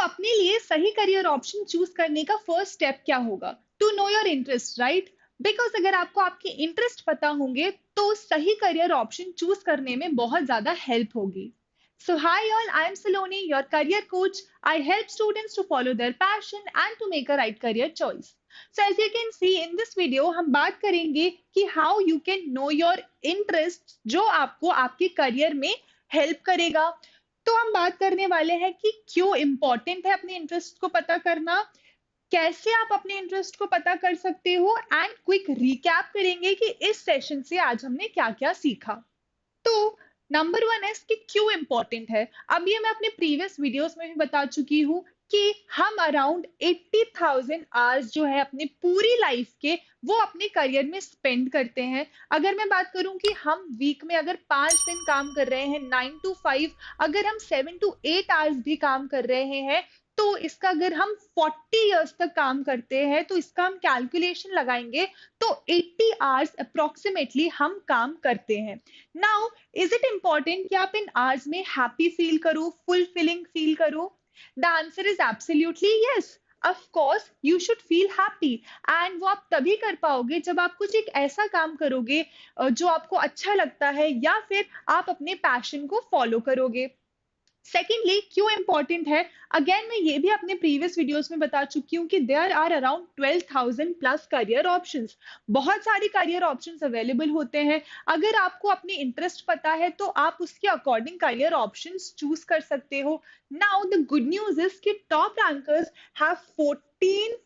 अपने लिए सही करियर ऑप्शन चूज करने का फर्स्ट स्टेप क्या होगा? To know your interest, right? Because अगर आपको आपके इंटरेस्ट पता होंगे तो सही करियर ऑप्शन चूज करने में बहुत ज्यादा हेल्प होगी. So hi all, I am Saloni, your career coach. I help students to follow their passion and to make a right career choice. So as you can see in this video, हम बात करेंगे कि how you can know your interests जो आपको आपके career में help करेगा. तो हम बात करने वाले हैं कि क्यों इम्पोर्टेंट है अपने इंटरेस्ट को पता करना, कैसे आप अपने इंटरेस्ट को पता कर सकते हो एंड क्विक रिकैप करेंगे कि इस सेशन से आज हमने क्या क्या सीखा. तो नंबर वन है कि क्यों इंपॉर्टेंट है. अब ये मैं अपने प्रीवियस वीडियोस में भी बता चुकी हूँ कि हम अराउंड 80,000 आवर्स जो है अपने पूरी लाइफ के वो अपने करियर में स्पेंड करते हैं. अगर मैं बात करूं कि हम वीक में अगर 5 दिन काम कर रहे हैं 9 to 5, अगर हम 7 to 8 आवर्स भी काम कर रहे हैं तो इसका अगर हम 40 इयर्स तक काम करते हैं तो इसका हम कैलकुलेशन लगाएंगे तो 80 आवर्स अप्रोक्सीमेटली हम काम करते हैं. नाउ इज इट इम्पोर्टेंट कि आप इन आवर्स में हैप्पी फील करो, फुलफिलिंग फील करो? The answer is absolutely yes. Of course you should feel happy and वो आप तभी कर पाओगे जब आप कुछ एक ऐसा काम करोगे जो आपको अच्छा लगता है या फिर आप अपने पैशन को फॉलो करोगे. सेकेंडली क्यों इंपॉर्टेंट है, अगेन मैं ये भी अपने प्रीवियस वीडियोस में बता चुकी हूँ कि there are around 12,000 plus career options. बहुत सारे करियर ऑप्शंस अवेलेबल होते हैं. अगर आपको अपनी इंटरेस्ट पता है तो आप उसके अकॉर्डिंग करियर ऑप्शंस चूज कर सकते हो. Now the good news is कि top rankers have 14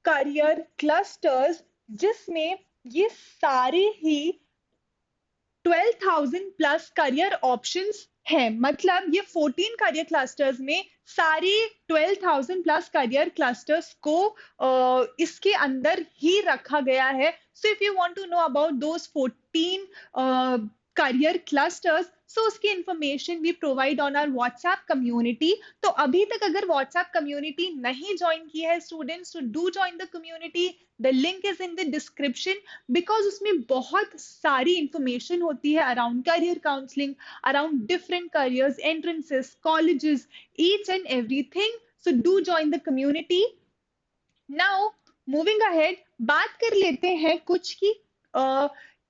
career clusters जिसमें ये सारे ही 12,000 प्लस करियर ऑप्शंस है. मतलब ये 14 करियर क्लस्टर्स में सारे 12,000 प्लस करियर क्लस्टर्स को इसके अंदर ही रखा गया है. So if you want to know about those 14 career clusters, so उसकी इंफॉर्मेशन भी provide on our WhatsApp community. तो अभी तक अगर व्हाट्सएप कम्युनिटी नहीं ज्वाइन की है स्टूडेंट्स, तो do join the community. The link is in the description because उसमें बहुत सारी इंफॉर्मेशन होती है around career counselling, around different careers, entrances, colleges, each and everything. So do join the community. Now moving ahead, बात कर लेते हैं कुछ की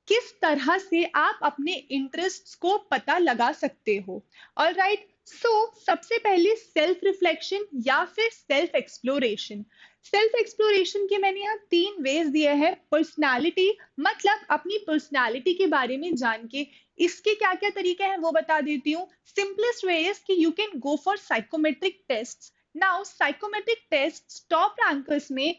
किस तरह से आप अपने इंटरेस्ट्स को पता लगा सकते हो. ऑलराइट, सो सबसे पहले सेल्फ रिफ्लेक्शन या फिर सेल्फ एक्सप्लोरेशन. सेल्फ एक्सप्लोरेशन के मैंने यहाँ 3 वेज दिए हैं. पर्सनालिटी, मतलब अपनी पर्सनालिटी के बारे में जान के. इसके क्या क्या तरीके हैं वो बता देती हूँ. सिंपलेस्ट वे इज कि you can go for psychometric test. Now psychometric test top rankers में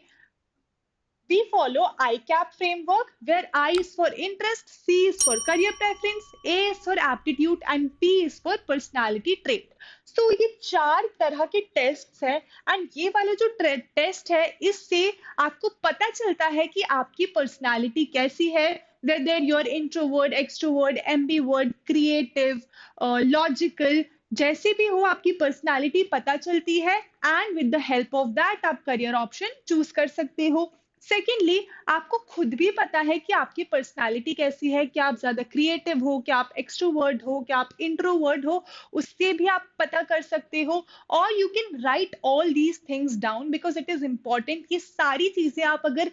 we follow ICAP framework where I is for interest, C is for career preference, A is for aptitude and P is for personality trait. So ये 4 तरह के test हैं and ये वाला जो test है इससे आपको पता चलता है कि आपकी पर्सनालिटी कैसी है, whether you're introvert, extrovert, ambivert, creative, logical, जैसे भी हो आपकी पर्सनालिटी पता चलती है and with the help of that आप करियर ऑप्शन चूज कर सकते हो. सेकेंडली, आपको खुद भी पता है कि आपकी पर्सनालिटी कैसी है, क्या आप ज्यादा क्रिएटिव हो, क्या आप एक्सट्रोवर्ट हो, क्या आप इंट्रोवर्ट हो, उससे भी आप पता कर सकते हो. और you can write all these things down because it is important. ये सारी चीजें आप अगर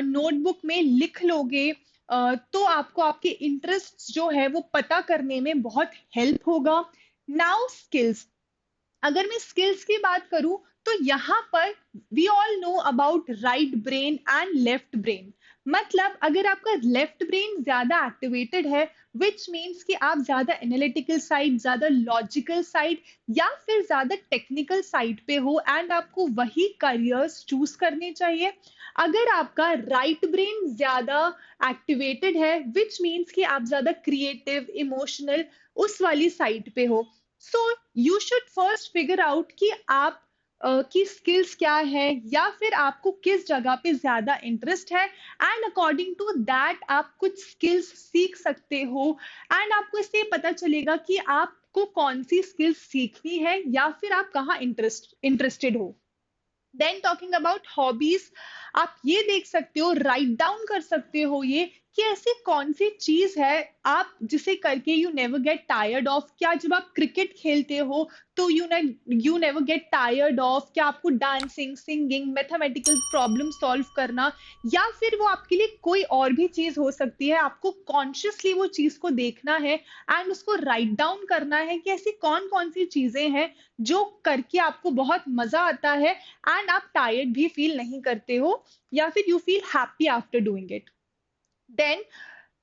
नोटबुक में लिख लोगे तो आपको आपके इंटरेस्ट जो है वो पता करने में बहुत हेल्प होगा. नाउ स्किल्स, अगर मैं स्किल्स की बात करूं तो यहाँ पर we all know about right brain and left brain. मतलब अगर आपका लेफ्ट ब्रेन ज्यादा एक्टिवेटेड है विच मीन्स कि आप ज्यादा एनालिटिकल साइड, ज्यादा लॉजिकल साइड या फिर ज्यादा टेक्निकल साइड पे हो एंड आपको वही करियर्स चूज करने चाहिए. अगर आपका राइट ब्रेन ज्यादा एक्टिवेटेड है विच मीन्स कि आप ज्यादा क्रिएटिव, इमोशनल उस वाली साइड पे हो. So you should first figure out कि आप की स्किल्स क्या है या फिर आपको किस जगह पे ज्यादा इंटरेस्ट है एंड अकॉर्डिंग टू दैट आप कुछ स्किल्स सीख सकते हो एंड आपको इससे पता चलेगा कि आपको कौन सी स्किल्स सीखनी है या फिर आप कहाँ इंटरेस्टेड हो. देन टॉकिंग अबाउट हॉबीज, आप ये देख सकते हो, राइट डाउन कर सकते हो ये कि ऐसी कौन सी चीज है आप जिसे करके you never get tired of. क्या जब आप क्रिकेट खेलते हो तो you never get tired of? क्या आपको dancing, singing, mathematical problem solve करना, या फिर वो आपके लिए कोई और भी चीज हो सकती है, आपको कॉन्शियसली वो चीज को देखना है एंड उसको राइट डाउन करना है कि ऐसी कौन कौन सी चीजें हैं जो करके आपको बहुत मजा आता है एंड आप टायर्ड भी फील नहीं करते हो, या फिर you feel happy after doing it. Then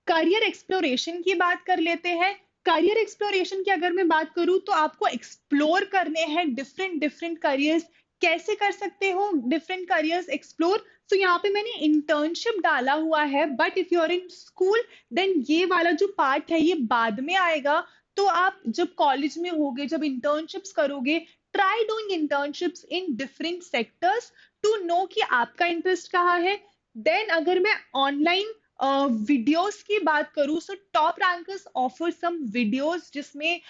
career exploration की बात कर लेते हैं। करियर एक्सप्लोरेशन की अगर मैं बात करूं तो आपको एक्सप्लोर करने हैं डिफरेंट डिफरेंट करियर्स। कैसे कर सकते हो डिफरेंट करियर्स एक्सप्लोर? तो यहाँ पे मैंने इंटर्नशिप डाला हुआ है, but if you are in school then ये वाला जो पार्ट है ये बाद में आएगा। तो आप जब कॉलेज में होगे, जब इंटर्नशिप्स करोगे, try doing internships in different sectors to know कि आपका इंटरेस्ट कहाँ है। देन अगर मैं ऑनलाइन वीडियोस की बात करूँ, so top rankers offer some videos जिसमें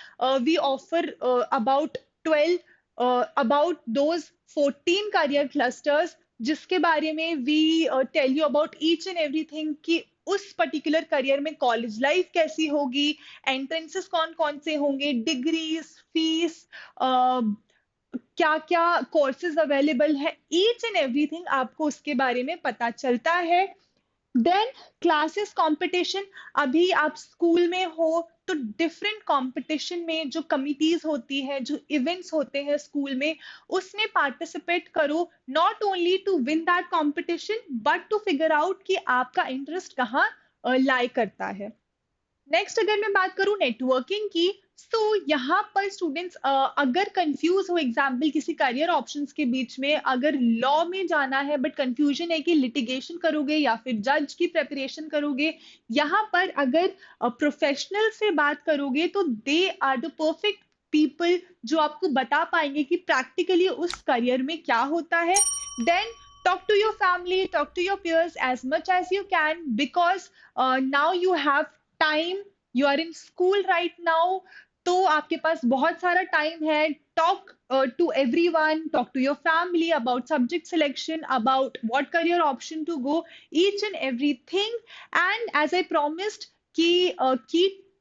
we offer about 12 about those 14 career clusters, जिसके बारे में we tell you about each and everything कि उस पर्टिकुलर करियर में कॉलेज लाइफ कैसी होगी, एंट्रेंसेस कौन कौन से होंगे, डिग्रीज, फीस, क्या क्या कोर्सेज अवेलेबल है, ईच एंड एवरीथिंग आपको उसके बारे में पता चलता है। देन क्लासेस कंपटीशन, अभी आप स्कूल में हो तो डिफरेंट कंपटीशन में जो कमिटीज होती है, जो इवेंट्स होते हैं स्कूल में, उसमें पार्टिसिपेट करो, not only to win that competition but to figure out कि आपका इंटरेस्ट कहाँ लाई करता है। नेक्स्ट अगर मैं बात करूं नेटवर्किंग की, तो यहाँ पर स्टूडेंट्स अगर कंफ्यूज हो एग्जाम्पल किसी करियर ऑप्शंस के बीच में, अगर लॉ में जाना है बट कंफ्यूजन है कि लिटिगेशन करोगे या फिर जज की प्रेपरेशन करोगे, यहाँ पर अगर प्रोफेशनल से बात करोगे तो they are the perfect people जो आपको बता पाएंगे कि प्रैक्टिकली उस करियर में क्या होता है। Then talk to your family, talk to your peers as much as you can, because now you have time, you are in school right now, तो आपके पास बहुत सारा टाइम है। Talk to everyone, talk to your family about subject selection, about what career option to go, each and everything. And as I promised key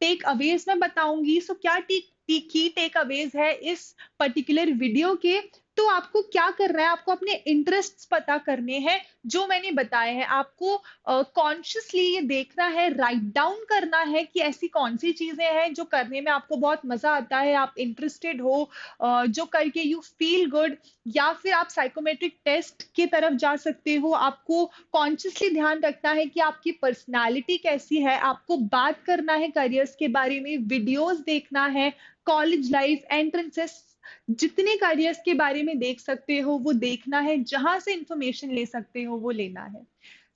takeaways मैं बताऊंगी, सो क्या की टेक अवेज है इस पर्टिकुलर वीडियो के। तो आपको क्या करना है, आपको अपने इंटरेस्ट्स पता करने हैं जो मैंने बताए हैं। आपको कॉन्शियसली ये देखना है, राइट डाउन करना है कि ऐसी कौन सी चीजें हैं जो करने में आपको बहुत मजा आता है, आप इंटरेस्टेड हो, जो करके यू फील गुड, या फिर आप साइकोमेट्रिक टेस्ट की तरफ जा सकते हो। आपको कॉन्शियसली ध्यान रखना है कि आपकी पर्सनालिटी कैसी है, आपको बात करना है करियर्स के बारे में, वीडियोस देखना है, कॉलेज लाइफ, एंट्रेंसेस, जितने करियर्स के बारे में देख सकते हो वो देखना है, जहां से इंफॉर्मेशन ले सकते हो वो लेना है।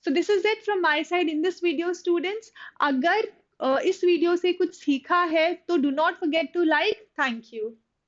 So this is it from my side in this video students. अगर इस वीडियो से कुछ सीखा है तो do not forget to like. Thank you.